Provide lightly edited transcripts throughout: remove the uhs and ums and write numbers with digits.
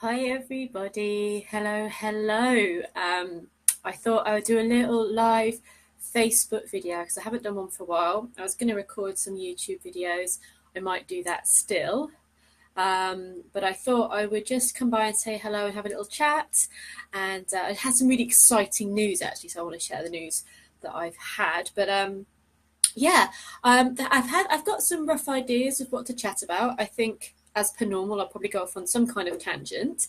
Hi everybody, hello. I thought I would do a little live Facebook video because I haven't done one for a while. I was going to record some YouTube videos. I might do that still. But I thought I would just come by and say hello and have a little chat. And I had some really exciting news actually, so I want to share the news that I've had. But I've got some rough ideas of what to chat about. I think, as per normal, I'll probably go off on some kind of tangent.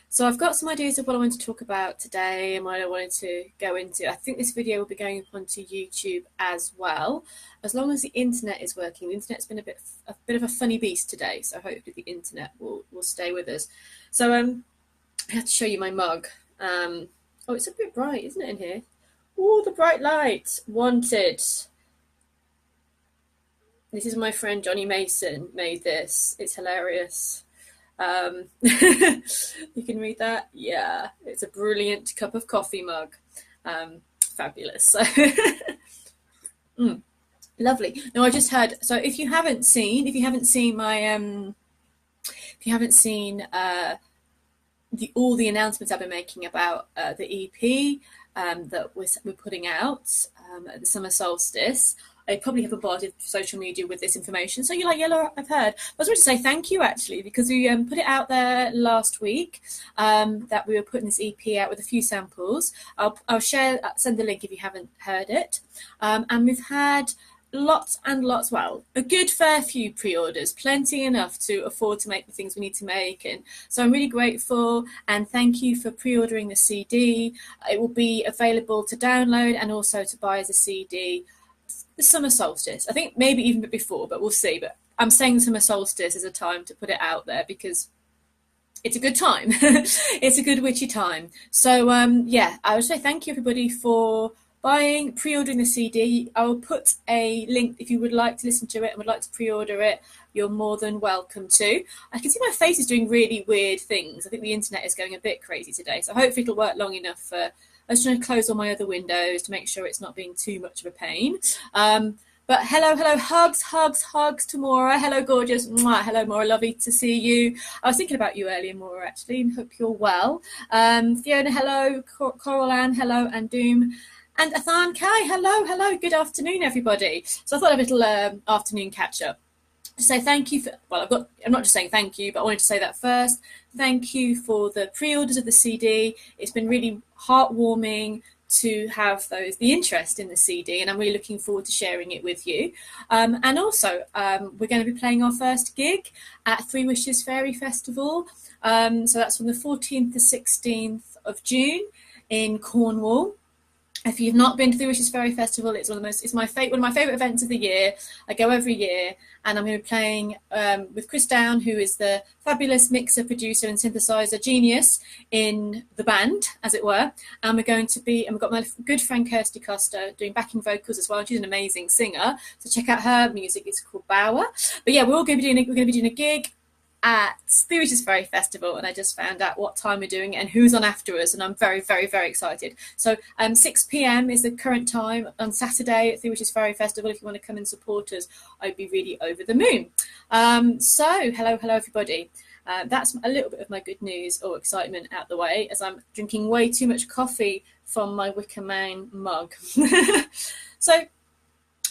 So I've got some ideas of what I want to talk about today and what I wanted to go into. I think this video will be going up onto YouTube as well, as long as the internet is working. The internet's been a bit of a funny beast today, so hopefully the internet will stay with us. So I have to show you my mug. Oh, it's a bit bright, isn't it, in here? Oh, the bright light. Wanted. This is my friend Johnny Mason made this. It's hilarious. You can read that? Yeah, it's a brilliant cup of coffee mug. Fabulous. So, lovely. Now I just heard. So if you haven't seen my, if you haven't seen all the announcements I've been making about the EP that we're putting out at the summer solstice. I probably have bombarded social media with this information. So you're like, yeah, Laura, I've heard. I was going to say thank you, actually, because we put it out there last week that we were putting this EP out with a few samples. I'll send the link if you haven't heard it. And we've had lots and lots, well, a good fair few pre-orders, plenty enough to afford to make the things we need to make. And so I'm really grateful, and thank you for pre-ordering the CD. It will be available to download and also to buy as a CD the summer solstice. I think maybe even before, but we'll see. But I'm saying summer solstice is a time to put it out there because it's a good time. It's a good witchy time. So I would say thank you everybody for pre-ordering the CD. I will put a link if you would like to listen to it and would like to pre-order it. You're more than welcome to. I can see my face is doing really weird things. I think the internet is going a bit crazy today, so hopefully it'll work long enough for. I was trying to close all my other windows to make sure it's not being too much of a pain. But hello, hugs to Maura. Hello, gorgeous. Mwah. Hello, Maura. Lovely to see you. I was thinking about you earlier, Maura, actually, and hope you're well. Fiona, hello. Coral Ann, hello. And Doom. And Athan Kai, hello. Good afternoon, everybody. So I thought I'd have a little afternoon catch-up. To say thank you for, I'm not just saying thank you, but I wanted to say that first. Thank you for the pre-orders of the CD. It's been really heartwarming to have the interest in the CD, and I'm really looking forward to sharing it with you. And also, we're going to be playing our first gig at Three Wishes Fairy Festival. So that's from the 14th to 16th of June in Cornwall. If you've not been to the Wishes Fairy Festival, it's one of my favourite events of the year. I go every year, and I'm going to be playing with Chris Down, who is the fabulous mixer, producer, and synthesizer genius in the band, as it were. And we've got my good friend Kirsty Costa doing backing vocals as well. She's an amazing singer, so check out her music. It's called Bauer. But yeah, we're going to be doing a gig at the Wishes Fairy Festival, and I just found out what time we're doing it and who's on after us, and I'm very, very, very excited. So 6 p.m. is the current time on Saturday at the Wishes Fairy Festival. If you want to come and support us, I'd be really over the moon. So hello everybody. That's a little bit of my good news or excitement out the way, as I'm drinking way too much coffee from my Wicker Man mug. So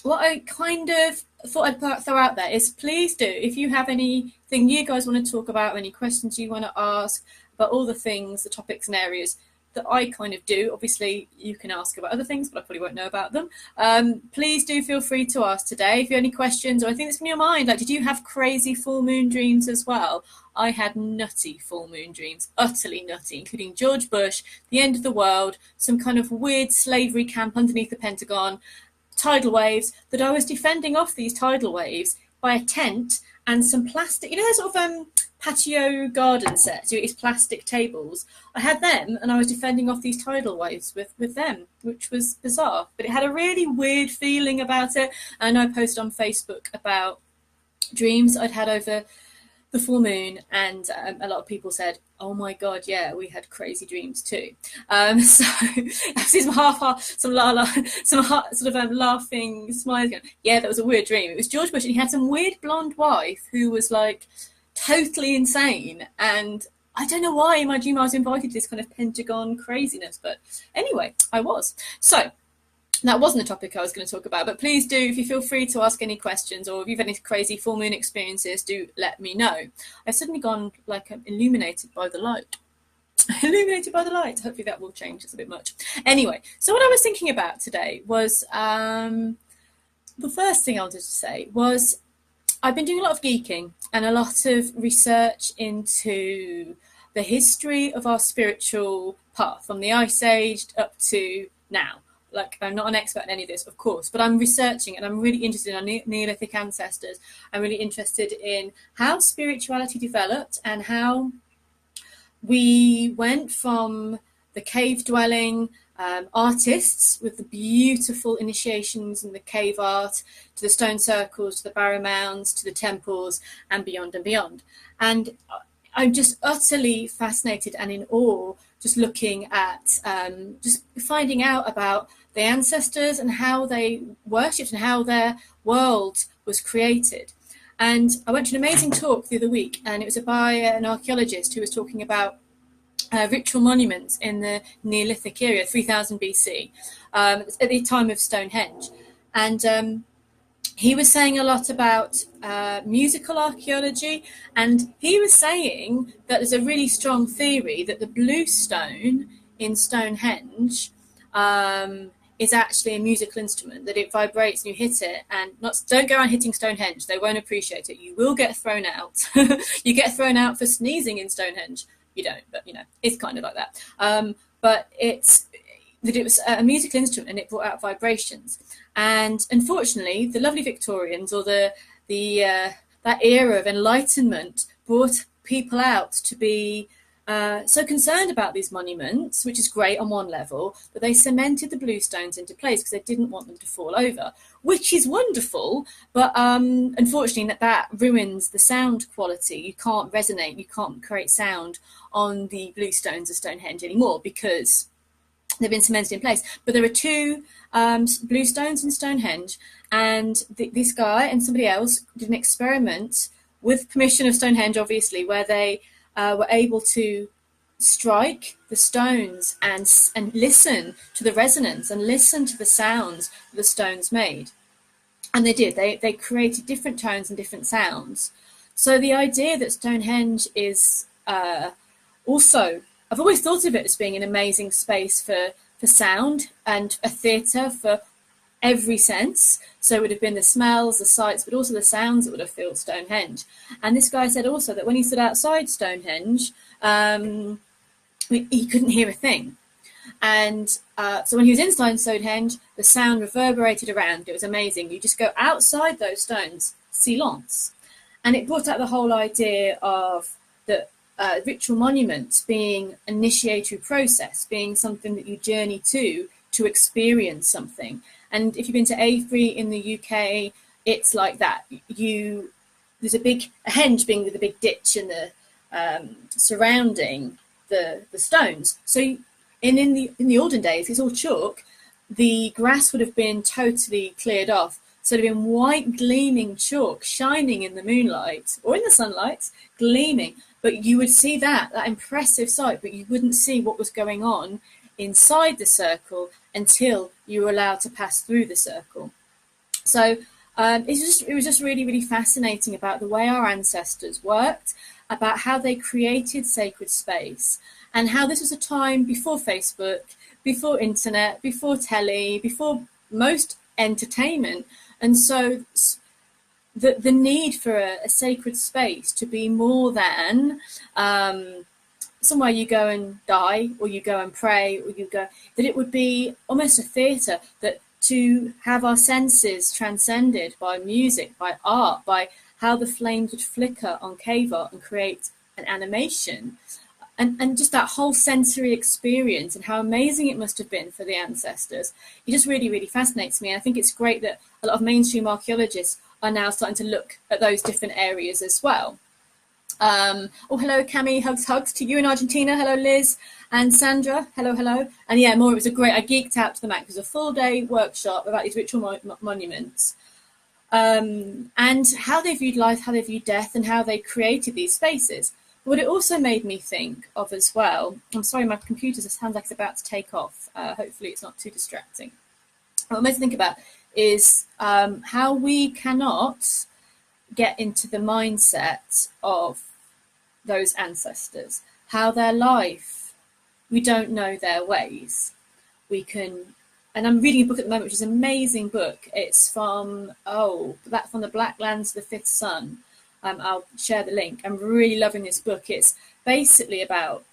what I kind of thought I'd throw out there is, please do, if you have anything you guys want to talk about, any questions you want to ask about all the things, the topics and areas that I kind of do. Obviously, you can ask about other things, but I probably won't know about them. Please do feel free to ask today if you have any questions or anything that's in your mind. Like, did you have crazy full moon dreams as well? I had nutty full moon dreams, utterly nutty, including George Bush, the end of the world, some kind of weird slavery camp underneath the Pentagon, tidal waves, that I was defending off these tidal waves by a tent and some plastic, those sort of patio garden sets, it's plastic tables. I had them, and I was defending off these tidal waves with them, which was bizarre. But it had a really weird feeling about it. And I posted on Facebook about dreams I'd had over the full moon, and a lot of people said, oh my god, yeah, we had crazy dreams too. So I see some laughing smiles going, yeah, that was a weird dream. It was George Bush, and he had some weird blonde wife who was like totally insane, and I don't know why in my dream I was invited to this kind of pentagon craziness, but anyway, I was. So that wasn't the topic I was going to talk about, but please do, if you feel free to ask any questions, or if you've any crazy full moon experiences, do let me know. I've suddenly gone like I'm illuminated by the light. Illuminated by the light. Hopefully that will change. It's a bit much. Anyway, so what I was thinking about today was, the first thing I wanted to say was, I've been doing a lot of geeking and a lot of research into the history of our spiritual path from the Ice Age up to now. Like, I'm not an expert in any of this, of course, but I'm researching and I'm really interested in our Neolithic ancestors. I'm really interested in how spirituality developed and how we went from the cave dwelling artists with the beautiful initiations and the cave art to the stone circles, to the barrow mounds, to the temples, and beyond and beyond. And I'm just utterly fascinated and in awe just looking at, just finding out about the ancestors and how they worshipped and how their world was created. And I went to an amazing talk the other week, and it was by an archaeologist who was talking about ritual monuments in the Neolithic era, 3000 BC, at the time of Stonehenge. And he was saying a lot about musical archaeology, and he was saying that there's a really strong theory that the blue stone in Stonehenge is actually a musical instrument, that it vibrates and you hit it, and don't go around hitting Stonehenge, they won't appreciate it, you will get thrown out. You get thrown out for sneezing in Stonehenge. You don't, but it's kind of like that. But it was a musical instrument and it brought out vibrations. And unfortunately, the lovely Victorians, or that era of enlightenment, brought people out to be so concerned about these monuments, which is great on one level, but they cemented the blue stones into place because they didn't want them to fall over, which is wonderful. But unfortunately, that ruins the sound quality. You can't resonate, you can't create sound on the blue stones of Stonehenge anymore because they've been cemented in place. But there are two blue stones in Stonehenge, and this guy and somebody else did an experiment with permission of Stonehenge, obviously, where they were able to strike the stones and listen to the resonance and listen to the sounds the stones made. And they did. They created different tones and different sounds. So the idea that Stonehenge is also, I've always thought of it as being an amazing space for sound and a theatre for every sense. So it would have been the smells, the sights, but also the sounds that would have filled Stonehenge. And this guy said also that when he stood outside Stonehenge, he couldn't hear a thing. And so when he was inside Stonehenge, the sound reverberated around. It was amazing. You just go outside those stones, silence. And it brought out the whole idea of the ritual monuments being an initiatory process, being something that you journey to experience something. And if you've been to Avebury in the UK, it's like that. There's a henge being with a big ditch and the surrounding the stones. So in the olden days, it's all chalk. The grass would have been totally cleared off. So it would have been white gleaming chalk shining in the moonlight or in the sunlight, gleaming. But you would see that impressive sight, but you wouldn't see what was going on inside the circle until you were allowed to pass through the circle. So it was just really, really fascinating about the way our ancestors worked, about how they created sacred space, and how this was a time before Facebook, before internet, before telly, before most entertainment. And so the need for a sacred space to be more than somewhere you go and die, or you go and pray, or that it would be almost a theatre, that to have our senses transcended by music, by art, by how the flames would flicker on cave art and create an animation, and just that whole sensory experience and how amazing it must have been for the ancestors. It just really, really fascinates me. And I think it's great that a lot of mainstream archaeologists are now starting to look at those different areas as well. Oh, hello, Cami. Hugs to you in Argentina. Hello, Liz and Sandra. Hello. And yeah, more. It was I geeked out to the max. It was a full-day workshop about these ritual monuments, and how they viewed life, how they viewed death, and how they created these spaces. What it also made me think of as well, I'm sorry, my computer sounds like it's about to take off. Hopefully it's not too distracting. What it made me think about is how we cannot get into the mindset of those ancestors, how their life, we don't know their ways. We can, and I'm reading a book at the moment, which is an amazing book. It's from the Black Lands of the Fifth Sun. I'll share the link. I'm really loving this book. It's basically about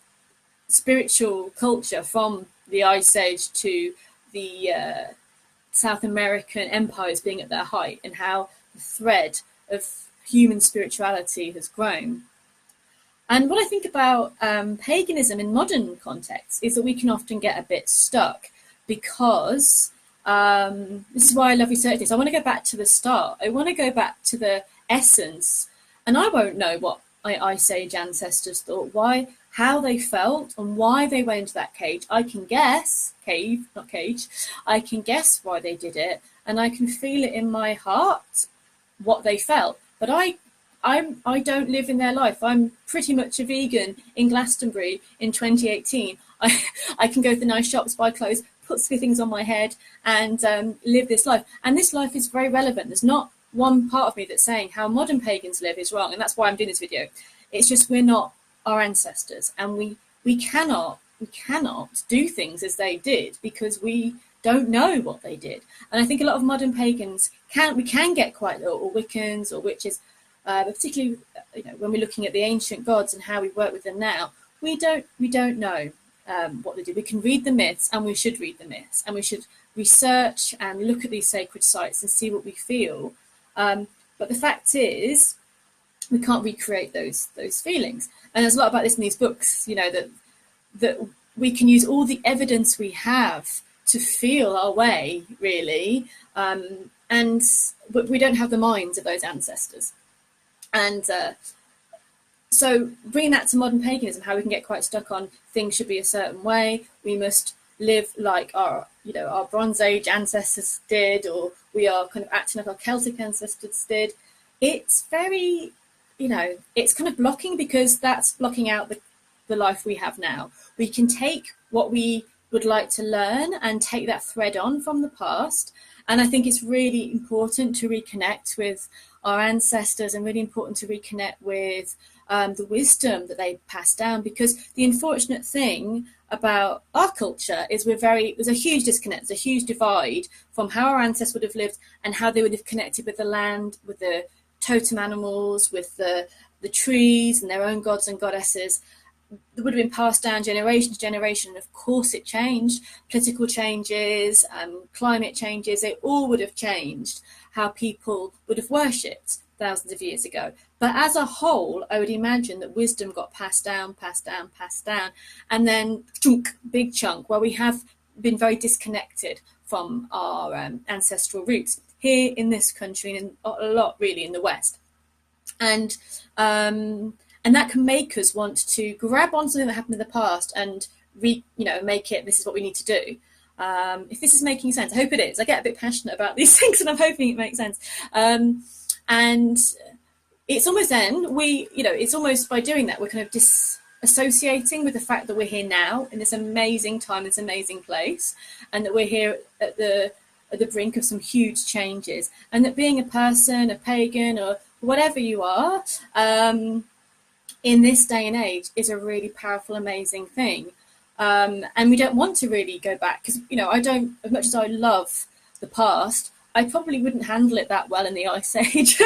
spiritual culture from the Ice Age to the South American empires being at their height, and how the thread of human spirituality has grown. And what I think about paganism in modern contexts is that we can often get a bit stuck, because this is why I love researching this. I want to go back to the start. I want to go back to the essence. And I won't know what Ice Age ancestors thought, how they felt, and why they went into that cage. I can guess, cave, not cage. I can guess why they did it, and I can feel it in my heart what they felt. But I don't live in their life. I'm pretty much a vegan in Glastonbury in 2018. I can go to the nice shops, buy clothes, put silly things on my head, and live this life. And this life is very relevant. There's not one part of me that's saying how modern pagans live is wrong, and that's why I'm doing this video. It's just we're not our ancestors, and we cannot do things as they did, because we don't know what they did. And I think a lot of modern pagans can get quite, or Wiccans or witches, particularly when we're looking at the ancient gods and how we work with them now, we don't know what they did. We can read the myths, and we should read the myths, and we should research and look at these sacred sites and see what we feel. But the fact is, we can't recreate those feelings. And there's a lot about this in these books, that we can use all the evidence we have to feel our way, really, but we don't have the minds of those ancestors. And so bringing that to modern paganism, how we can get quite stuck on things should be a certain way, we must live like our Bronze Age ancestors did, or we are kind of acting like our Celtic ancestors did. It's very, it's kind of blocking, because that's blocking out the life we have now. We can take what we would like to learn and take that thread on from the past. And I think it's really important to reconnect with our ancestors, and really important to reconnect with the wisdom that they passed down, because the unfortunate thing about our culture is there's a huge disconnect, there's a huge divide from how our ancestors would have lived and how they would have connected with the land, with the totem animals, with the trees and their own gods and goddesses. That would have been passed down generation to generation. Of course it changed. Political changes, climate changes, they all would have changed how people would have worshipped thousands of years ago. But as a whole, I would imagine that wisdom got passed down, and then big chunk where we have been very disconnected from our ancestral roots here in this country, and a lot really in the West. And that can make us want to grab on something that happened in the past and make it, this is what we need to do. If this is making sense, I hope it is. I get a bit passionate about these things, and I'm hoping it makes sense. And it's almost then it's almost by doing that, we're kind of disassociating with the fact that we're here now in this amazing time, this amazing place, and that we're here at the brink of some huge changes, and that being a person, a pagan, or whatever you are, in this day and age is a really powerful, amazing thing. And we don't want to really go back, because, I don't, as much as I love the past, I probably wouldn't handle it that well in the Ice Age.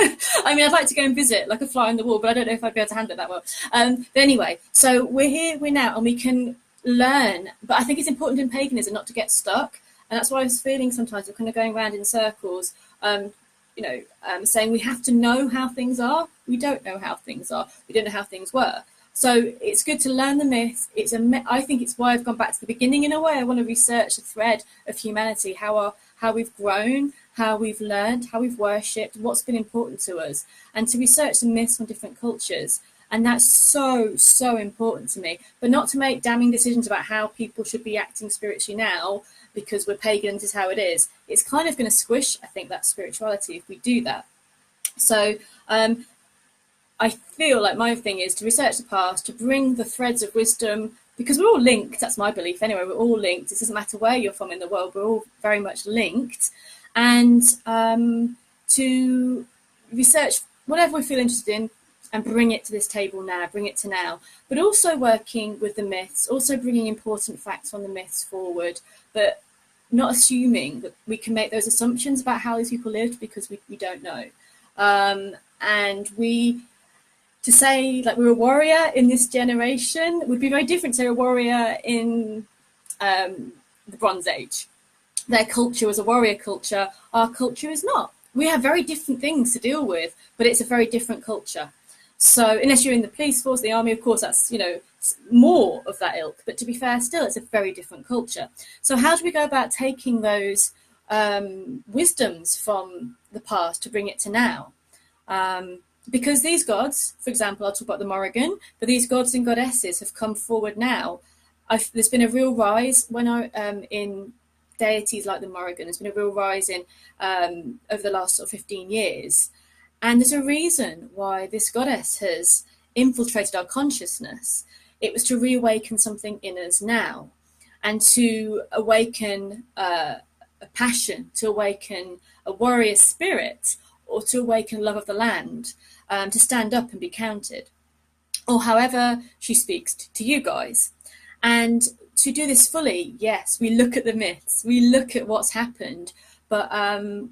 I mean, I'd like to go and visit like a fly on the wall, but I don't know if I'd be able to handle it that well. But anyway, so we're here, we're now, and we can learn. But I think it's important in paganism not to get stuck. And that's why I was feeling sometimes we're kind of going around in circles, saying we have to know how things are. We don't know how things are. We don't know how things were. So it's good to learn the myths. I think it's why I've gone back to the beginning in a way. I want to research the thread of humanity, how we've grown, how we've learned, how we've worshipped, what's been important to us, and to research the myths from different cultures. And that's so, so important to me. But not to make damning decisions about how people should be acting spiritually now, because we're pagan, this is how it is. It's kind of going to squish, I think, that spirituality if we do that. So I feel like my thing is to research the past, to bring the threads of wisdom, because we're all linked. That's my belief anyway. We're all linked. It doesn't matter where you're from in the world. We're all very much linked. And to research whatever we feel interested in and bring it to this table now, bring it to now. But also working with the myths, also bringing important facts on the myths forward, but not assuming that we can make those assumptions about how these people lived, because we don't know. And to say like we're a warrior in this generation would be very different to a warrior in the Bronze Age. Their culture was a warrior culture. Our culture is not. We have very different things to deal with, but it's a very different culture. So unless you're in the police force, the army, of course, that's, more of that ilk. But to be fair, still, it's a very different culture. So how do we go about taking those wisdoms from the past to bring it to now? Because these gods, for example, I'll talk about the Morrigan, but these gods and goddesses have come forward now. There's been a real rise in deities like the Morrigan. There's been a real rise in over the last sort of 15 years. And there's a reason why this goddess has infiltrated our consciousness. It was to reawaken something in us now, and to awaken a passion, to awaken a warrior spirit, or to awaken love of the land, to stand up and be counted, or however she speaks to you guys. And to do this fully, yes, we look at the myths, we look at what's happened, but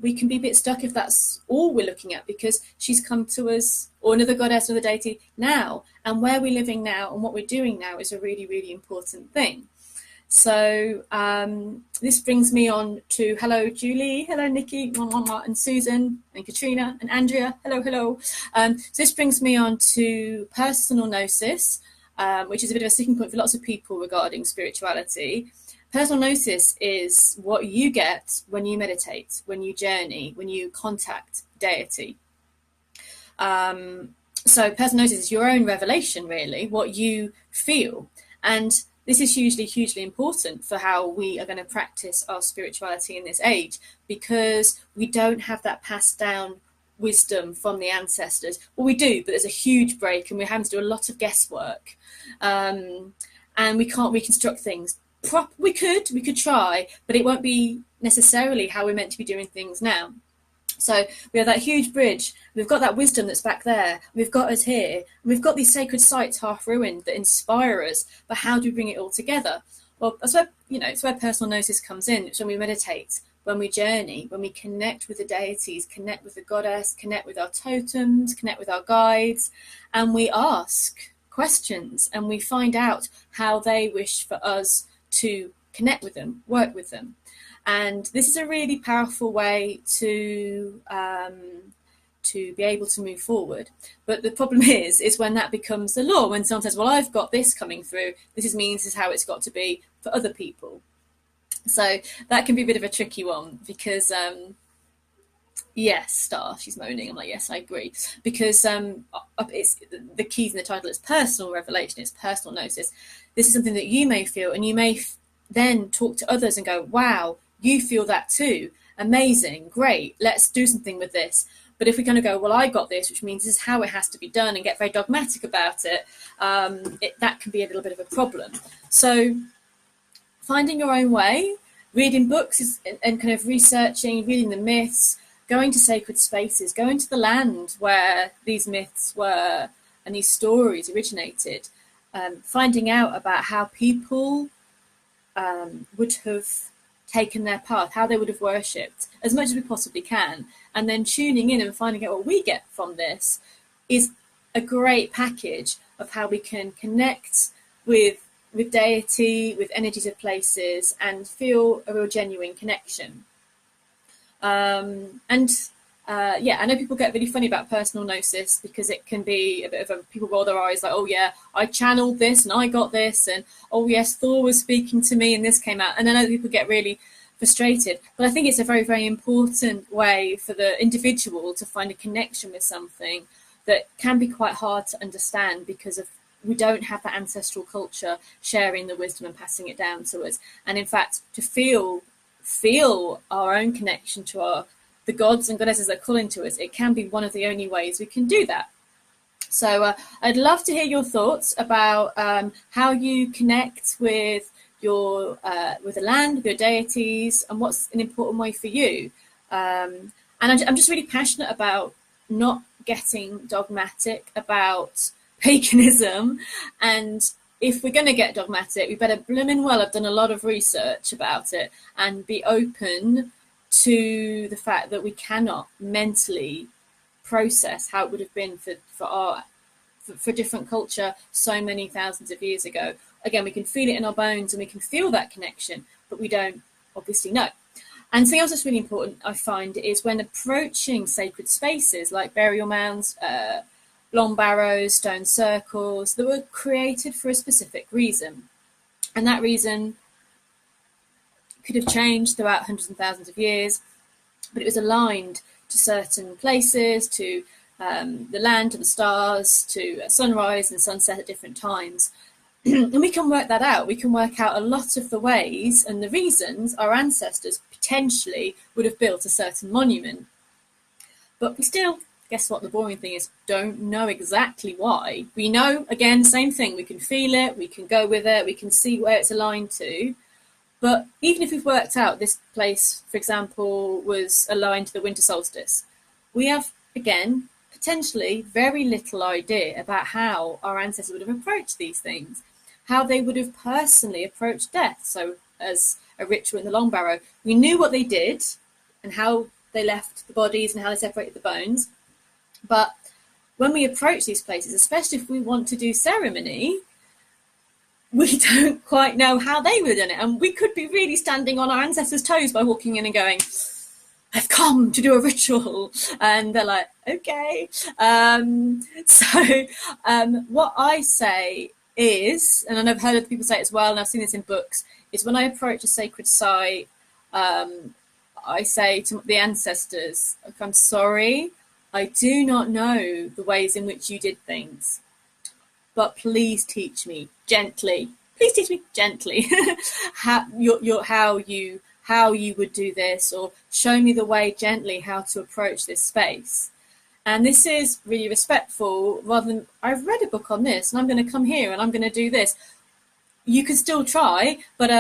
we can be a bit stuck if that's all we're looking at, because she's come to us, or another goddess or the deity, now. And where we're living now and what we're doing now is a really, really important thing. So this brings me on to hello, Julie, hello, Nikki, and Susan, and Katrina, and Andrea, hello. So this brings me on to personal gnosis, which is a bit of a sticking point for lots of people regarding spirituality. Personal gnosis is what you get when you meditate, when you journey, when you contact deity. So personal gnosis is your own revelation, really, what you feel. And this is hugely important for how we are going to practice our spirituality in this age, because we don't have that passed down wisdom from the ancestors. Well, we do, but there's a huge break, and we're having to do a lot of guesswork. And we can't reconstruct things. We could try, but it won't be necessarily how we're meant to be doing things now. So we have that huge bridge. We've got that wisdom that's back there. We've got us here. We've got these sacred sites half ruined that inspire us. But how do we bring it all together? Well, that's where it's where personal gnosis comes in. It's when we meditate, when we journey, when we connect with the deities, connect with the goddess, connect with our totems, connect with our guides, and we ask questions and we find out how they wish for us to connect with them, work with them. And this is a really powerful way to be able to move forward. But the problem is when that becomes the law, when someone says, well, I've got this coming through, this is how it's got to be for other people. So that can be a bit of a tricky one, because yes, Star, she's moaning. I'm like, yes, I agree. Because it's the keys in the title, it's personal revelation, it's personal gnosis. This is something that you may feel, and you may then talk to others and go, wow, you feel that too. Amazing, great, let's do something with this. But if we kind of go, well, I got this, which means this is how it has to be done, and get very dogmatic about it, that can be a little bit of a problem. So finding your own way, reading books and kind of researching, reading the myths, going to sacred spaces, going to the land where these myths were and these stories originated, finding out about how people would have taken their path, how they would have worshipped, as much as we possibly can, and then tuning in and finding out what we get from this is a great package of how we can connect with deity, with energies of places, and feel a real genuine connection. I know people get really funny about personal gnosis, because it can be a bit of a, people roll their eyes like, oh yeah, I channeled this and I got this, and oh yes, Thor was speaking to me and this came out. And I know people get really frustrated, but I think it's a very, very important way for the individual to find a connection with something that can be quite hard to understand, because we don't have that ancestral culture sharing the wisdom and passing it down to us. And in fact, to feel our own connection to the gods and goddesses that are calling to us, it can be one of the only ways we can do that. So I'd love to hear your thoughts about how you connect with with the land, with your deities, and what's an important way for you. And I'm just really passionate about not getting dogmatic about paganism. And if we're going to get dogmatic, we better blooming well have done a lot of research about it and be open to the fact that we cannot mentally process how it would have been for different culture so many thousands of years ago. Again, we can feel it in our bones and we can feel that connection, but we don't obviously know. And something else that's really important, I find, is when approaching sacred spaces like burial mounds, long barrows, stone circles, that were created for a specific reason. And that reason could have changed throughout hundreds and thousands of years, but it was aligned to certain places, to the land, to the stars, to sunrise and sunset at different times. And we can work that out. We can work out a lot of the ways and the reasons our ancestors potentially would have built a certain monument. But we still, guess what the boring thing is, don't know exactly why. We know, again, same thing. We can feel it, we can go with it, we can see where it's aligned to. But even if we've worked out this place, for example, was aligned to the winter solstice, we have, again, potentially very little idea about how our ancestors would have approached these things, how they would have personally approached death. So as a ritual in the long barrow, we knew what they did and how they left the bodies and how they separated the bones. But when we approach these places, especially if we want to do ceremony, we don't quite know how they would have done it. And we could be really standing on our ancestors' toes by walking in and going, I've come to do a ritual. And they're like, okay. What I say is, and I've heard other people say it as well, and I've seen this in books, is when I approach a sacred site, I say to the ancestors, I'm sorry, I do not know the ways in which you did things, but please teach me gently. Please teach me gently how you would do this, or show me the way gently how to approach this space. And this is really respectful, rather than I've read a book on this and I'm going to come here and I'm going to do this. You can still try, but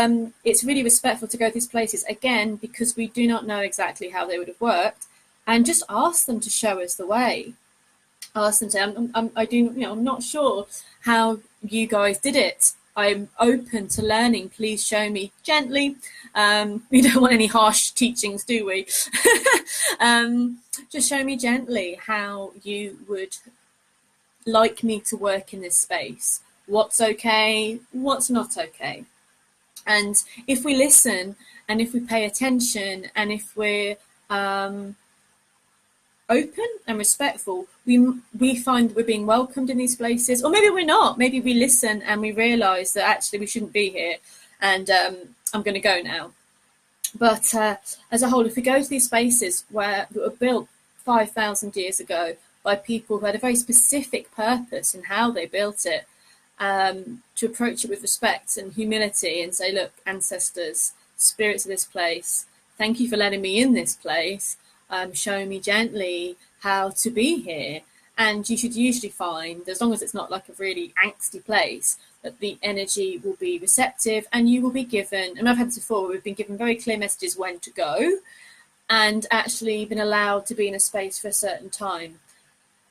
it's really respectful to go to these places, again, because we do not know exactly how they would have worked, and just ask them to show us the way. Ask them to, I'm not sure how you guys did it. I'm open to learning. Please show me gently. We don't want any harsh teachings, do we? Just show me gently how you would like me to work in this space. What's okay, what's not okay. And if we listen and if we pay attention and if we're open and respectful, we find we're being welcomed in these places. Or maybe we're not. Maybe we listen and we realise that actually we shouldn't be here, and I'm going to go now. But as a whole, if we go to these spaces that were built 5,000 years ago by people who had a very specific purpose in how they built it, to approach it with respect and humility and say, look, ancestors, spirits of this place, thank you for letting me in this place. Show me gently how to be here. And you should usually find, as long as it's not like a really angsty place, that the energy will be receptive and you will be given, and I've had this before, we've been given very clear messages when to go, and actually been allowed to be in a space for a certain time.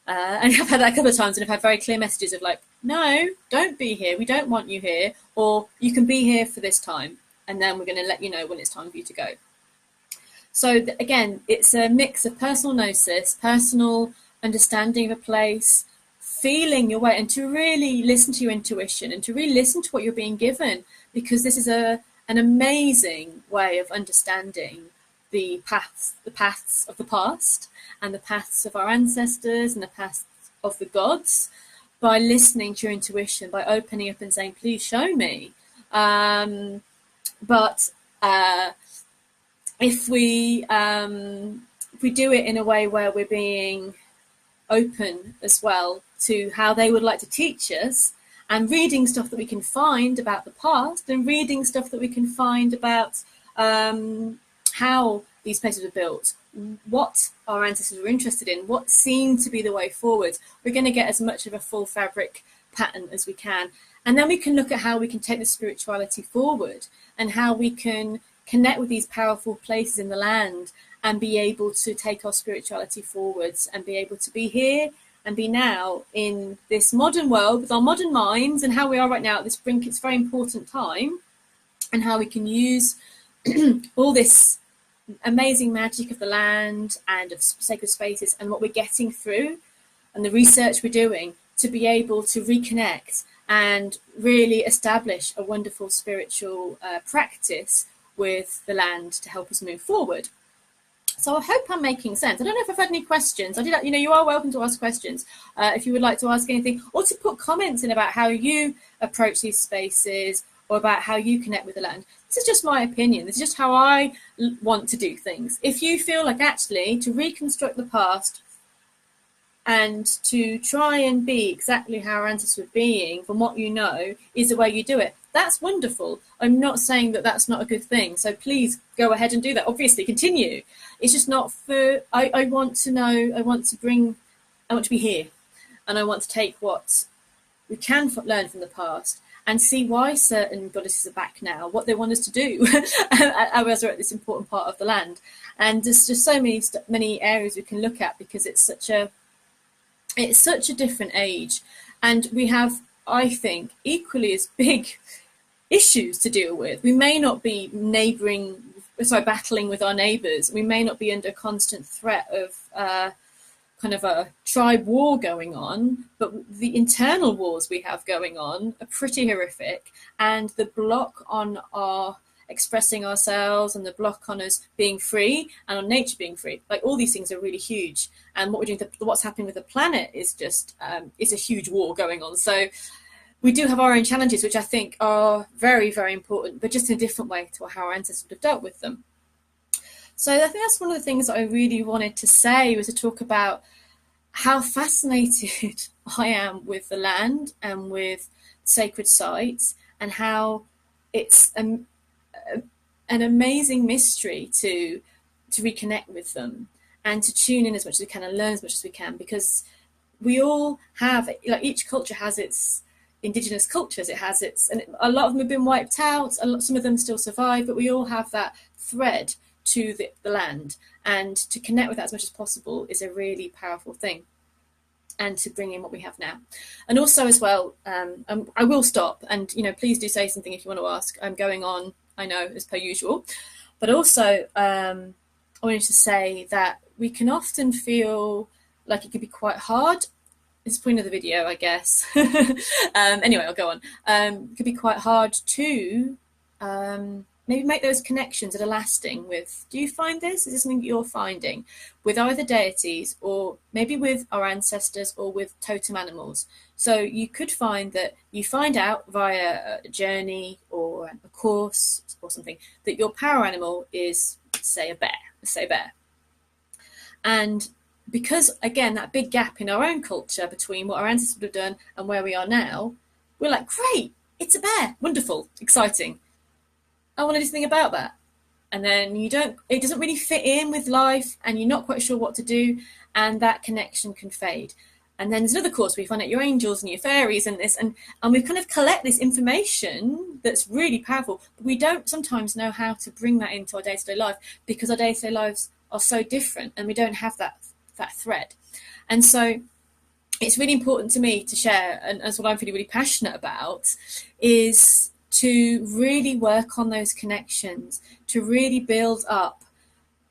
And I've had that a couple of times, and I've had very clear messages of like, no, don't be here, we don't want you here, or you can be here for this time, and then we're going to let you know when it's time for you to go. So again, it's a mix of personal gnosis, personal understanding of a place, feeling your way, and to really listen to your intuition and to really listen to what you're being given, because this is an amazing way of understanding the paths of the past and the paths of our ancestors and the paths of the gods, by listening to your intuition, by opening up and saying, please show me. If we do it in a way where we're being open as well to how they would like to teach us, and reading stuff that we can find about the past, and reading stuff that we can find about how these places were built, what our ancestors were interested in, what seemed to be the way forward. We're going to get as much of a full fabric pattern as we can. And then we can look at how we can take the spirituality forward and how we can connect with these powerful places in the land and be able to take our spirituality forwards and be able to be here and be now in this modern world with our modern minds and how we are right now at this brink. It's a very important time, and how we can use all this amazing magic of the land and of sacred spaces and what we're getting through and the research we're doing to be able to reconnect and really establish a wonderful spiritual practice with the land to help us move forward. So I hope I'm making sense. I don't know if I've had any questions. You are welcome to ask questions if you would like to ask anything, or to put comments in about how you approach these spaces or about how you connect with the land. This is just my opinion. This is just how I want to do things. If you feel like actually to reconstruct the past and to try and be exactly how our ancestors were being from what you know is the way you do it, that's wonderful. I'm not saying that that's not a good thing. So please go ahead and do that. Obviously, continue. It's just not for, I want to know, I want to be here. And I want to take what we can learn from the past and see why certain goddesses are back now, what they want us to do as we're at this important part of the land. And there's just so many areas we can look at, because it's such a different age. And we have, I think, equally as big issues to deal with. We may not be battling with our neighbours. We may not be under constant threat of kind of a tribe war going on, but the internal wars we have going on are pretty horrific, and the block on our expressing ourselves and the block on us being free and on nature being free, like all these things are really huge. And what we're doing, what's happening with the planet is just it's a huge war going on. So we do have our own challenges, which I think are very, very important, but just in a different way to how our ancestors would have dealt with them. So I think that's one of the things that I really wanted to say, was to talk about how fascinated I am with the land and with sacred sites, and how it's an amazing mystery to reconnect with them and to tune in as much as we can and learn as much as we can, because we all have, like, each culture has its indigenous cultures, it has its, and a lot of them have been wiped out, some of them still survive, but we all have that thread to the land, and to connect with that as much as possible is a really powerful thing, and to bring in what we have now. And also as well, I will stop, and please do say something if you want to ask. I'm going on, I know, as per usual, but also I wanted to say that we can often feel like it could be quite hard. It's the point of the video, I guess. Anyway, I'll go on. It could be quite hard to maybe make those connections that are lasting with, do you find this? Is this something that you're finding with either deities, or maybe with our ancestors, or with totem animals? So you could find that you find out via a journey or a course or something that your power animal is, say, a bear. And because, again, that big gap in our own culture between what our ancestors would have done and where we are now, we're like, great, it's a bear, wonderful, exciting. I want to do something about that. And then it doesn't really fit in with life, and you're not quite sure what to do, and that connection can fade. And then there's another course where you find out your angels and your fairies and this, and we kind of collect this information that's really powerful, but we don't sometimes know how to bring that into our day-to-day life, because our day-to-day lives are so different and we don't have that thread. And so it's really important to me to share, and that's what I'm really, really passionate about, is to really work on those connections, to really build up,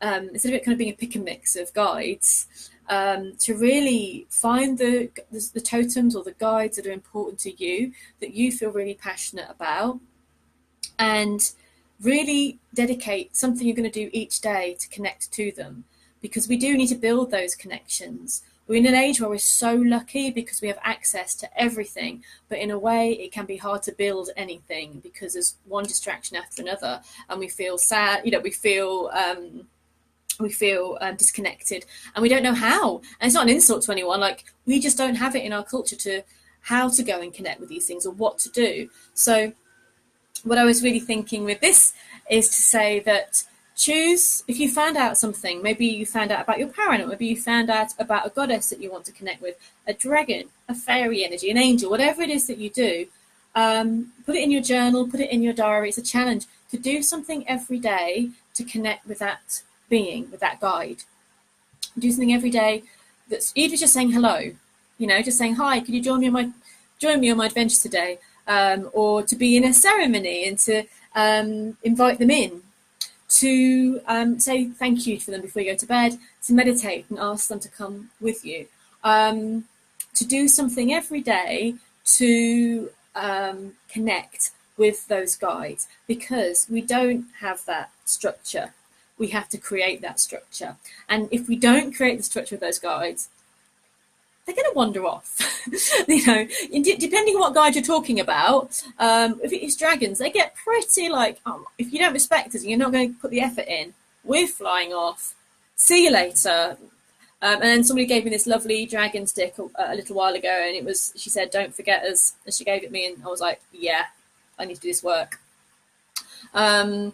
instead of it kind of being a pick and mix of guides, to really find the totems or the guides that are important to you, that you feel really passionate about, and really dedicate something you're going to do each day to connect to them, because we do need to build those connections. We're in an age where we're so lucky because we have access to everything, but in a way it can be hard to build anything because there's one distraction after another, and we feel sad, we feel disconnected, and we don't know how. And it's not an insult to anyone, like, we just don't have it in our culture to how to go and connect with these things or what to do. So what I was really thinking with this is to say that choose, if you found out something, maybe you found out about your parent, or maybe you found out about a goddess that you want to connect with, a dragon, a fairy energy, an angel, whatever it is that you do, put it in your journal, put it in your diary. It's a challenge to do something every day to connect with that being, with that guide. Do something every day that's either just saying hello, just saying, hi, could you join me on my adventure today? Or to be in a ceremony and to invite them in, to say thank you to them before you go to bed, to meditate and ask them to come with you, to do something every day to connect with those guides, because we don't have that structure. We have to create that structure. And if we don't create the structure of those guides, they're going to wander off. Depending on what guide you're talking about, if it's dragons, they get pretty like, if you don't respect us and you're not going to put the effort in, we're flying off. See you later. And then somebody gave me this lovely dragon stick a little while ago, and she said, don't forget us. And she gave it me, and I was like, yeah, I need to do this work. And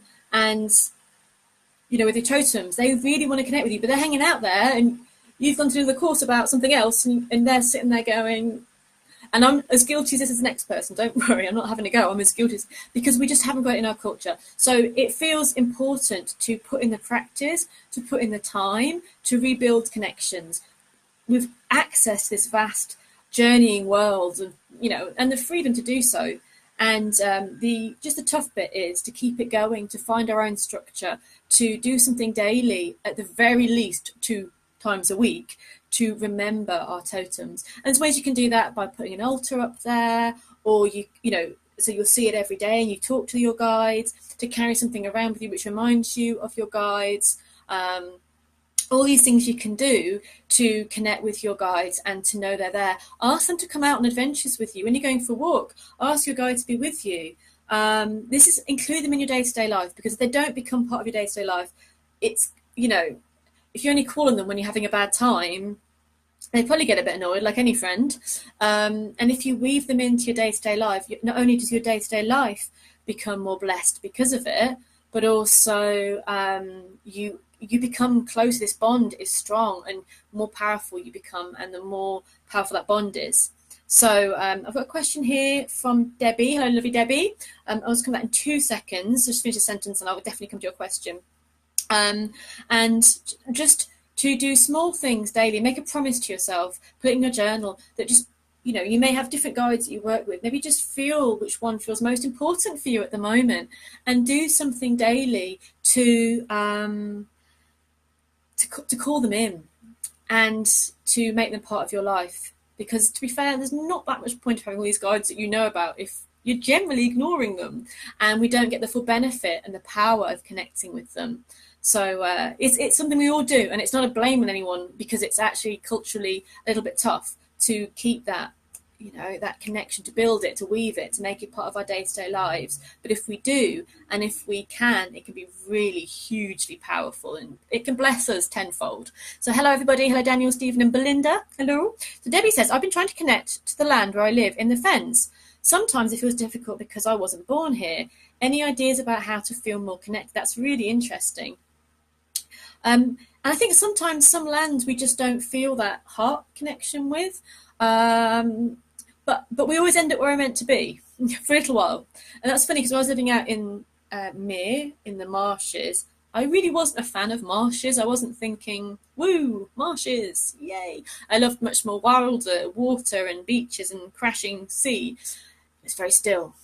with your totems, they really want to connect with you, but they're hanging out there, and you've gone through the course about something else, and they're sitting there going, and I'm as guilty as this next person, don't worry, I'm not having a go, I'm as guilty as, because we just haven't got it in our culture. So it feels important to put in the practice, to put in the time, to rebuild connections. We've accessed this vast journeying world, and the freedom to do so. And the tough bit is to keep it going, to find our own structure, to do something daily, at the very least 2 times a week, to remember our totems. And there's ways you can do that by putting an altar up there, or so you'll see it every day and you talk to your guides, to carry something around with you which reminds you of your guides. All these things you can do to connect with your guides and to know they're there. Ask them to come out on adventures with you. When you're going for a walk, ask your guide to be with you. Include them in your day-to-day life, because if they don't become part of your day-to-day life, it's, if you only call on them when you're having a bad time, they probably get a bit annoyed, like any friend. And if you weave them into your day-to-day life, not only does your day-to-day life become more blessed because of it, but also you become close. This bond is strong, and more powerful you become, and the more powerful that bond is. So I've got a question here from Debbie. Hello, lovely Debbie. I'll just come back in 2 seconds. Just finish a sentence and I will definitely come to your question. And just to do small things daily, make a promise to yourself, put it in your journal that just, you may have different guides that you work with. Maybe just feel which one feels most important for you at the moment, and do something daily to call them in and to make them part of your life. Because to be fair, there's not that much point of having all these guides that you know about if you're generally ignoring them, and we don't get the full benefit and the power of connecting with them. So it's something we all do, and it's not a blame on anyone, because it's actually culturally a little bit tough to keep that, that connection, to build it, to weave it, to make it part of our day-to-day lives. But if we do, and if we can, it can be really hugely powerful, and it can bless us tenfold. So hello everybody. Hello Daniel, Stephen and Belinda. Hello. So Debbie says, I've been trying to connect to the land where I live in the Fens. Sometimes it feels difficult because I wasn't born here. Any ideas about how to feel more connected? That's really interesting. And I think sometimes some lands we just don't feel that heart connection with. But we always end up where we're meant to be for a little while. And that's funny, because when I was living out in Mere, in the marshes, I really wasn't a fan of marshes. I wasn't thinking, woo, marshes, yay. I loved much more wilder water and beaches and crashing sea. It's very still.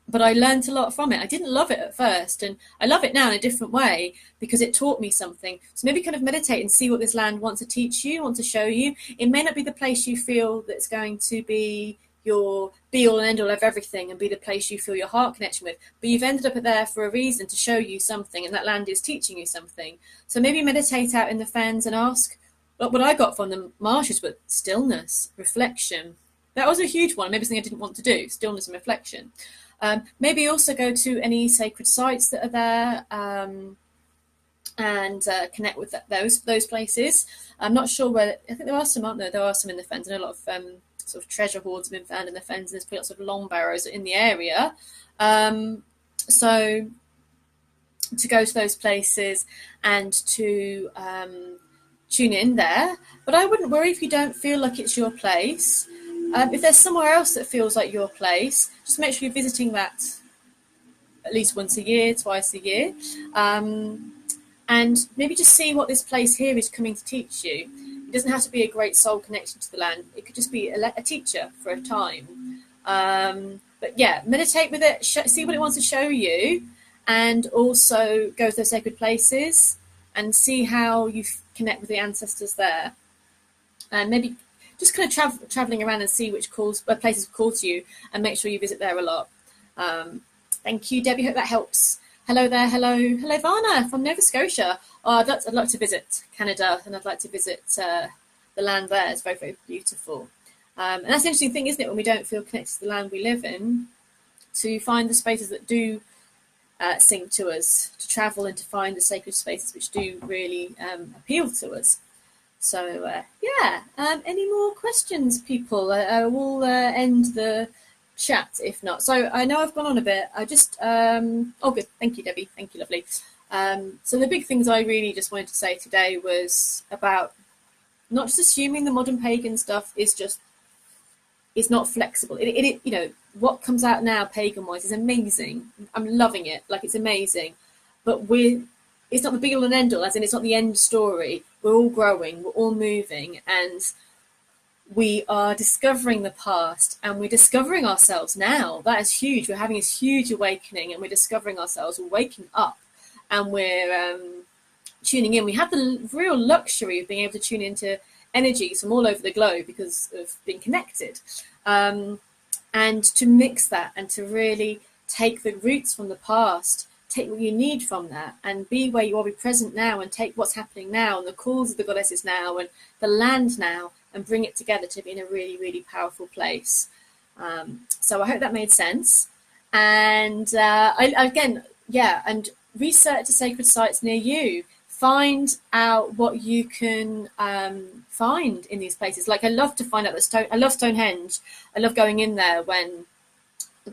But I learned a lot from it. I didn't love it at first, and I love it now in a different way, because it taught me something. So maybe kind of meditate and see what this land wants to teach you, wants to show you. It may not be the place you feel that's going to be your be-all and end-all of everything and be the place you feel your heart connection with, but you've ended up there for a reason, to show you something, and that land is teaching you something. So maybe meditate out in the Fens and ask, what I got from the marshes was stillness, reflection. That was a huge one, maybe something I didn't want to do, stillness and reflection. Maybe also go to any sacred sites that are there, and connect with those places. I'm not sure where. I think there are some, aren't there? There are some in the Fens, and a lot of sort of treasure hoards have been found in the Fens. And there's lots of long barrows in the area. So to go to those places and to tune in there. But I wouldn't worry if you don't feel like it's your place. If there's somewhere else that feels like your place, just make sure you're visiting that at least once a year, twice a year, and maybe just see what this place here is coming to teach you. It doesn't have to be a great soul connection to the land. It could just be a teacher for a time. But yeah, meditate with it, see what it wants to show you, and also go to those sacred places and see how you connect with the ancestors there. And maybe just kind of traveling around and see which places call to you, and make sure you visit there a lot. Thank you, Debbie. Hope that helps. Hello there. Hello, Varna from Nova Scotia. Oh, I'd like to visit Canada, and I'd like to visit the land there. It's very, very beautiful. And that's the interesting thing, isn't it, when we don't feel connected to the land we live in, to find the spaces that do sing to us, to travel and to find the sacred spaces which do really appeal to us. So, yeah, any more questions, people? We'll end the chat if not. So I know I've gone on a bit. I just, oh, good. Thank you, Debbie. Thank you, lovely. So the big things I really just wanted to say today was about not just assuming the modern pagan stuff is just, it's not flexible. It you know, what comes out now pagan-wise is amazing. I'm loving it. Like, it's amazing. But it's not the be-all and end-all, as in it's not the end story. We're all growing, we're all moving, and we are discovering the past, and we're discovering ourselves now. That is huge. We're having this huge awakening, and we're discovering ourselves. We're waking up, and we're tuning in. We have the real luxury of being able to tune into energies from all over the globe because of being connected, and to mix that and to really take the roots from the past, take what you need from that, and be where you are, be present now, and take what's happening now and the calls of the goddesses now and the land now, and bring it together to be in a really, really powerful place. So I hope that made sense. And again, yeah, and research the sacred sites near you. Find out what you can find in these places. Like, I love to find out I love Stonehenge. I love going in there when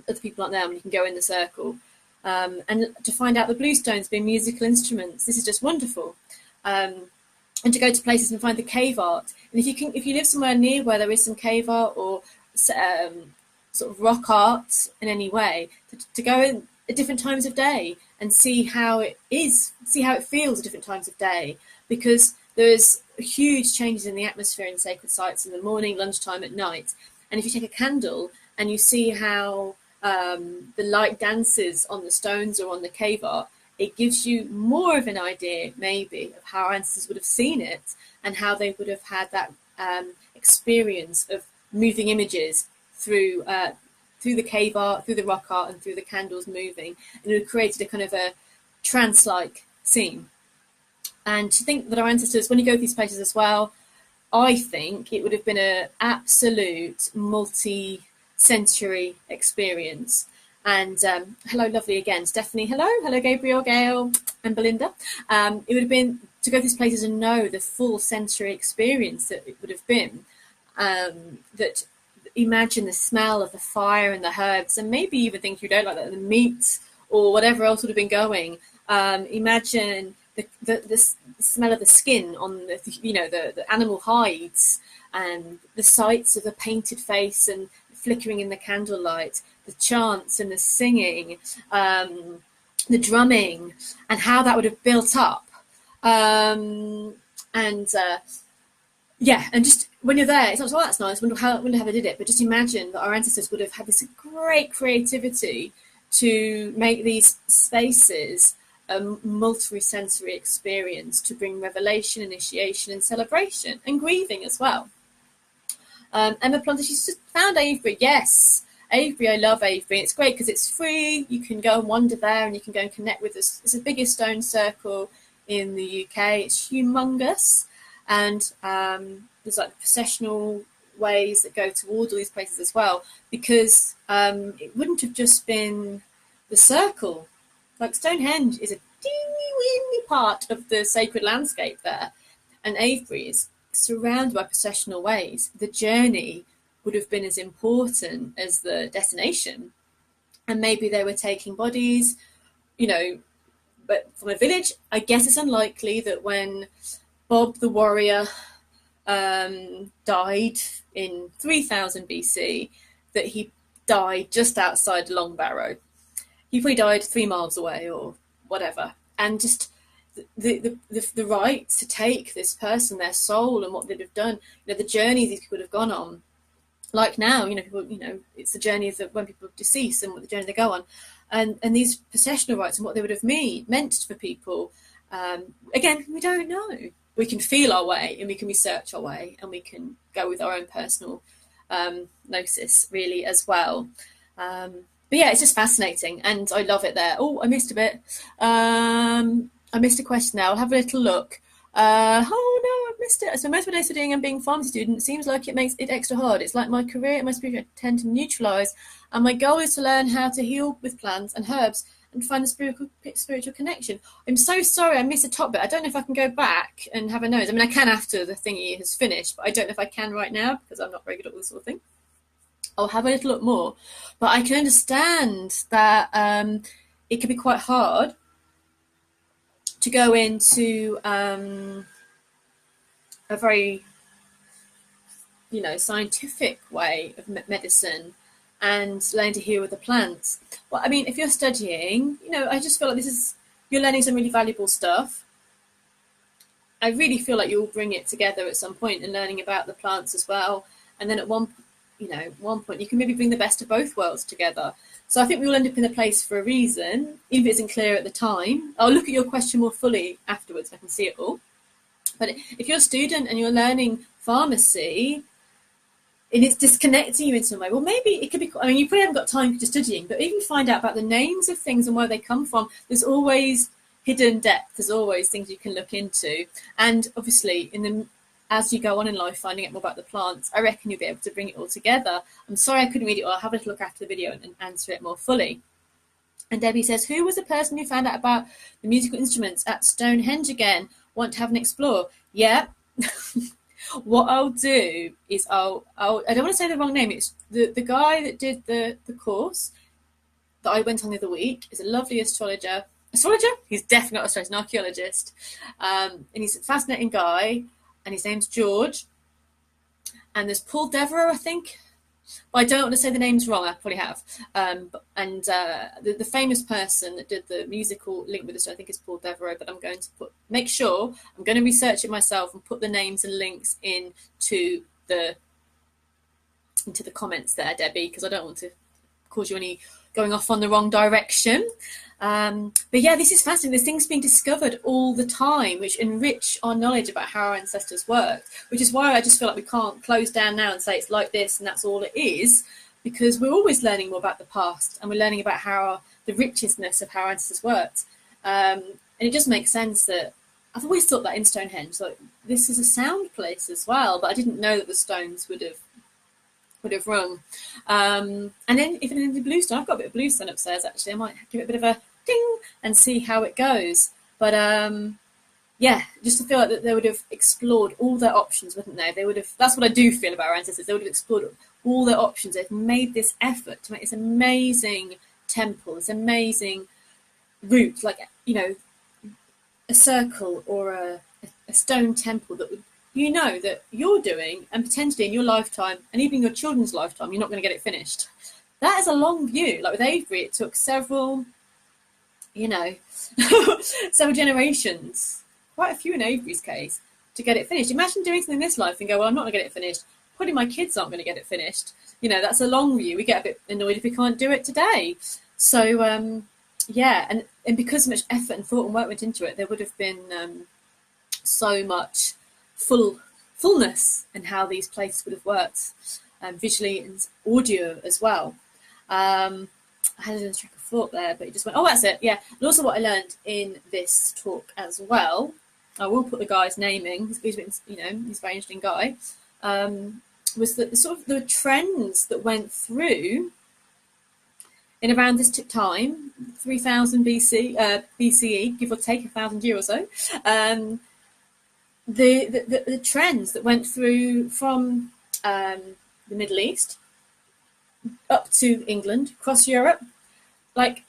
other people aren't there, when you can go in the circle. And to find out the bluestones being musical instruments. This is just wonderful. And to go to places and find the cave art. And if you live somewhere near where there is some cave art or sort of rock art in any way, to go in at different times of day and see how it feels at different times of day, because there's huge changes in the atmosphere in sacred sites in the morning, lunchtime, at night. And if you take a candle and you see how the light dances on the stones or on the cave art, it gives you more of an idea, maybe, of how our ancestors would have seen it and how they would have had that experience of moving images through the cave art, through the rock art, and through the candles moving. And it created a kind of a trance-like scene. And to think that our ancestors, when you go to these places as well, I think it would have been an absolute multi-sensory experience. And hello, lovely again, Stephanie. Hello, Gabriel, Gail, and Belinda. It would have been to go to these places and know the full sensory experience that it would have been. That imagine the smell of the fire and the herbs, and maybe even things you don't like, the meat or whatever else would have been going. Imagine the smell of the skin on the animal hides, and the sights of the painted face and flickering in the candlelight, the chants and the singing, the drumming, and how that would have built up. And just when you're there, it's not, oh, that's nice, wonder how they did it, but just imagine that our ancestors would have had this great creativity to make these spaces a multi-sensory experience, to bring revelation, initiation, and celebration, and grieving as well. Emma Plunter, she's just found Avebury. Yes, Avebury, I love Avebury. It's great because it's free. You can go and wander there, and you can go and connect with us. It's the biggest stone circle in the UK. It's humongous, and there's like processional ways that go towards all these places as well, because it wouldn't have just been the circle. Like, Stonehenge is a teeny-weeny part of the sacred landscape there, and Avebury is surrounded by processional ways. The journey would have been as important as the destination, and maybe they were taking bodies, but from a village, I guess it's unlikely that when Bob the warrior died in 3000 BC, that he died just outside Longbarrow. He probably died 3 miles away or whatever. And just the right to take this person, their soul, and what they'd have done, the journey these people would have gone on. Like now, people, it's the journey of when people decease and what the journey they go on. And these possessional rights and what they would have meant for people. Again, we don't know. We can feel our way and we can research our way and we can go with our own personal gnosis really as well. But yeah, it's just fascinating and I love it there. Oh, I missed a bit. I missed a question now. I'll have a little look. Oh no, I've missed it. So most of my day studying and being a pharmacy student seems like it makes it extra hard. It's like my career and my spirit tend to neutralise, and my goal is to learn how to heal with plants and herbs and find the spiritual connection. I'm so sorry I missed the top bit. I don't know if I can go back and have a nose. I mean, I can after the thingy has finished, but I don't know if I can right now because I'm not very good at all this sort of thing. I'll have a little look more, but I can understand that it can be quite hard to go into a very, scientific way of medicine and learn to heal with the plants. Well, I mean, if you're studying, I just feel like you're learning some really valuable stuff. I really feel like you'll bring it together at some point and learning about the plants as well. And then at one point, you can maybe bring the best of both worlds together. So I think we all end up in a place for a reason, even if it isn't clear at the time. I'll look at your question more fully afterwards. I can see it all. But if you're a student and you're learning pharmacy and it's disconnecting you in some way, well, maybe it could be, I mean, you probably haven't got time to studying, but even find out about the names of things and where they come from. There's always hidden depth. There's always things you can look into. And obviously, as you go on in life, finding out more about the plants, I reckon you'll be able to bring it all together. I'm sorry I couldn't read it all. I'll have a little look after the video and answer it more fully. And Debbie says, who was the person who found out about the musical instruments at Stonehenge again? Want to have an explore? Yeah. What I'll do is I don't want to say the wrong name. It's the guy that did the course that I went on the other week is a lovely astrologer. He's definitely not an astrologer, he's an archaeologist. And he's a fascinating guy. And his name's George. And there's Paul Devereux, I think. But I don't want to say the names wrong. I probably have. The famous person that did the musical link with us, I think, is Paul Devereux. But I'm going to I'm going to research it myself and put the names and links into the comments there, Debbie, because I don't want to cause you any going off on the wrong direction. But yeah, this is fascinating. There's things being discovered all the time which enrich our knowledge about how our ancestors worked, which is why I just feel like we can't close down now and say it's like this and that's all it is, because we're always learning more about the past and we're learning about the richness of how our ancestors worked. And it just makes sense that I've always thought that in Stonehenge, like, this is a sound place as well, but I didn't know that the stones would have rung. And then if in the bluestone, I've got a bit of bluestone upstairs actually, I might give it a bit of a ding and see how it goes. But yeah, just to feel like that they would have explored all their options, wouldn't they? They would have. That's what I do feel about our ancestors. They would have explored all their options. They've made this effort to make this amazing temple, this amazing route, like, a circle or a stone temple that would, that you're doing, and potentially in your lifetime and even your children's lifetime, you're not going to get it finished. That is a long view. Like with Avery, it took several generations, quite a few in Avery's case, to get it finished. Imagine doing something in this life and go, well, I'm not going to get it finished. Probably my kids aren't going to get it finished. That's a long view. We get a bit annoyed if we can't do it today. So, yeah, and because so much effort and thought and work went into it, there would have been so much fullness in how these places would have worked, visually and audio as well. I had a track of thought there, but it just went, oh, that's it, yeah. And also what I learned in this talk as well, I will put the guy's naming, he's a very interesting guy, was that the trends that went through in around this time, 3000 BCE, give or take 1,000 years or so, the trends that went through from the Middle East up to England, across Europe, like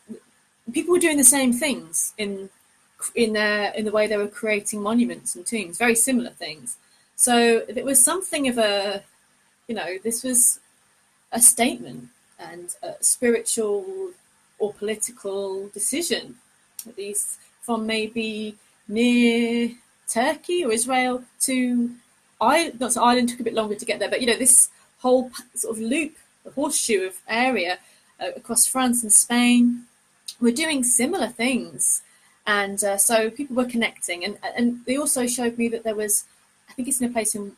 people were doing the same things in in the way they were creating monuments and tombs, very similar things. So it was something of a, this was a statement and a spiritual or political decision, at least from maybe near Turkey or Israel to Ireland. Not to Ireland, took a bit longer to get there, but this whole sort of loop, the horseshoe of area across France and Spain were doing similar things. And so people were connecting, and they also showed me that there was, I think it's in a place in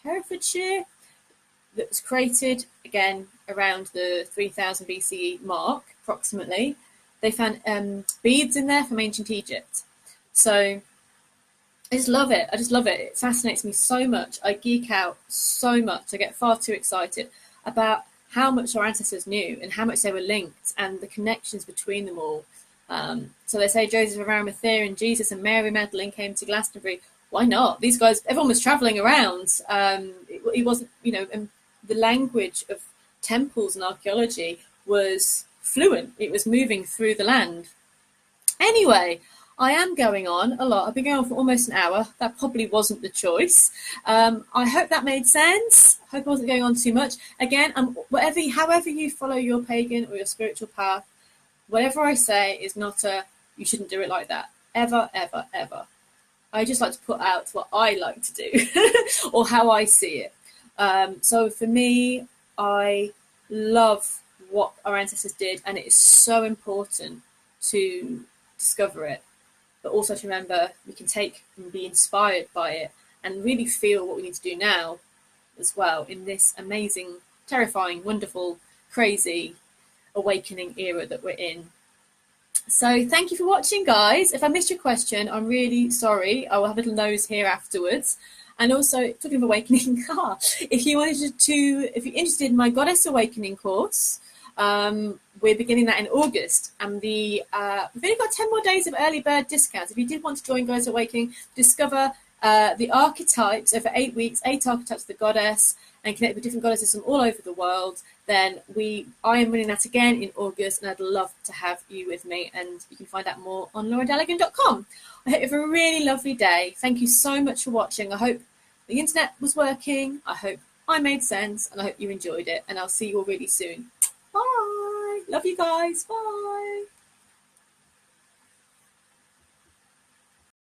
Herefordshire, that was created again around the 3000 BCE mark, approximately. They found beads in there from ancient Egypt. So I just love it. It fascinates me so much. I geek out so much. I get far too excited about how much our ancestors knew and how much they were linked and the connections between them all. So they say Joseph of Arimathea and Jesus and Mary Magdalene came to Glastonbury. Why not? These guys, everyone was travelling around. It wasn't, and the language of temples and archaeology was fluent. It was moving through the land. Anyway, I am going on a lot. I've been going on for almost an hour. That probably wasn't the choice. I hope that made sense. I hope I wasn't going on too much. Again, however you follow your pagan or your spiritual path, whatever I say is not you shouldn't do it like that. Ever, ever, ever. I just like to put out what I like to do or how I see it. So for me, I love what our ancestors did, and it is so important to discover it, but also to remember we can take and be inspired by it and really feel what we need to do now as well in this amazing, terrifying, wonderful, crazy, awakening era that we're in. So thank you for watching, guys. If I missed your question, I'm really sorry. I will have a little nose here afterwards. And also, talking of awakening, if you're interested in my Goddess Awakening course, we're beginning that in August, and we've only got 10 more days of early bird discounts. If you did want to join Goddess Awakening, discover the archetypes over 8 weeks, 8 archetypes of the goddess, and connect with different goddesses from all over the world, then I am running that again in August, and I'd love to have you with me. And you can find out more on LauraDelligan.com. I hope you have a really lovely day. Thank you so much for watching. I hope the internet was working. I hope I made sense, and I hope you enjoyed it. And I'll see you all really soon. Bye. Love you guys. Bye.